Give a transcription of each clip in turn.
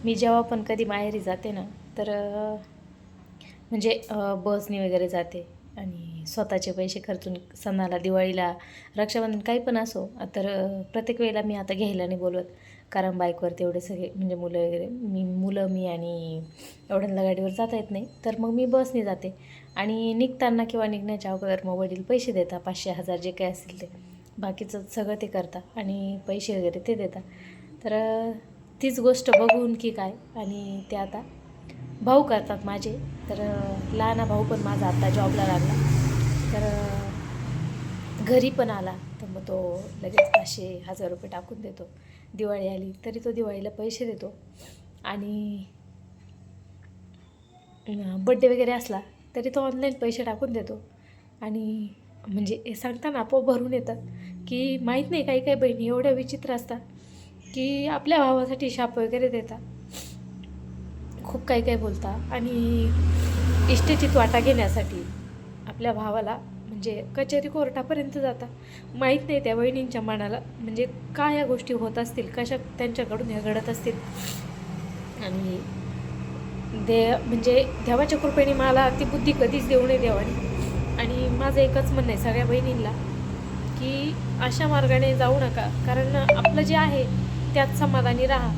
मी जेव्हा पण कधी माहेरी जाते ना, तर म्हणजे बसने वगैरे जाते आणि स्वतःचे पैसे खर्चून सणाला, दिवाळीला, रक्षाबंधन काही पण असो, तर प्रत्येक वेळेला मी आता घ्यायला नाही बोलवत. कारण बाईकवरती एवढे सगळे म्हणजे मुलं वगैरे मी आणि एवढ्यांना गाडीवर जाता येत नाही, तर मग मी बसने जाते. आणि निघताना किंवा निघण्याच्या अगोदर मग वडील पैसे देतात, 500-1000 जे काही असतील ते. बाकीचं सगळं ते करतात आणि पैसे वगैरे ते देतात. तर तीच गोष्ट बघून की काय, आणि ते आता भाऊ करतात माझे. तर लहाना भाऊ पण माझा आता जॉबला लागला, तर घरी पण आला, तर मग तो लगेच 500-1000 रुपये टाकून देतो. दिवाळी आली तरी तो दिवाळीला पैसे देतो. आणि बड्डे वगैरे असला तरी तो ऑनलाईन पैसे टाकून देतो. आणि म्हणजे हे सांगताना आपोआप भरून येतात, की माहीत नाही काही काही बहिणी एवढ्या विचित्र असतात की आपल्या भावासाठी शाप वगैरे देतात, खूप काही काही बोलता. आणि इष्टेचीत वाटा घेण्यासाठी आपल्या भावाला म्हणजे कचेरी कोर्टापर्यंत जाता. माहीत नाही त्या बहिणींच्या मनाला म्हणजे काय या गोष्टी होत असतील, कशा त्यांच्याकडून ह्या घडत असतील. आणि म्हणजे देवाच्या कृपेने मला ती बुद्धी कधीच देऊ नये देवाने. आणि माझं एकच म्हणणं आहे सगळ्या बहिणींना, की अशा मार्गाने जाऊ नका. कारण आपलं जे आहे त्यात समाधानी राहा.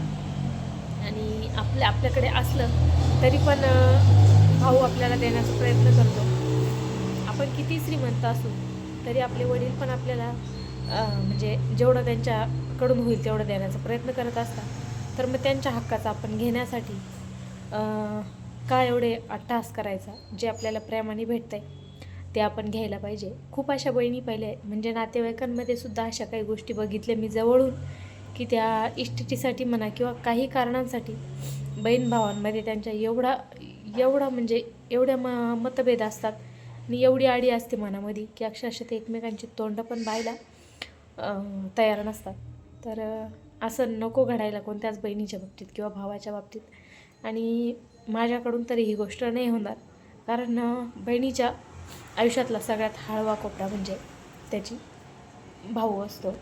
आणि आपल्याकडे असलं तरी पण भाऊ आपल्याला देण्याचा प्रयत्न करतो. आपण किती श्रीमंत असू तरी आपले वडील पण आपल्याला म्हणजे जेवढं त्यांच्याकडून होईल तेवढं देण्याचा प्रयत्न करत असतात. तर मग त्यांच्या हक्काचं आपण घेण्यासाठी का एवढे अट्टहास करायचा. जे आपल्याला प्रेमाने भेटतं आहे ते आपण घ्यायला पाहिजे. खूप अशा बहिणी पाहिल्या म्हणजे नातेवाईकांमध्ये सुद्धा अशा काही गोष्टी बघितल्या मी जवळून, की त्या इस्टेटीसाठी म्हणा किंवा काही कारणांसाठी बहीण भावांमध्ये त्यांच्या एवढा एवढा म्हणजे एवढ्या मतभेद असतात आणि एवढी आडी असते मनामध्ये, की अक्षरशः ते एकमेकांची तोंड पण पाहायला तयार नसतात. तर असं नको घडायला कोणत्याच बहिणीच्या बाबतीत किंवा भावाच्या बाबतीत. आणि माझ्याकडून तरी ही गोष्ट नाही होणार. कारण बहिणीच्या आयुष्यातला सगळ्यात हळवा कोपरा म्हणजे त्याची भाऊ असतो.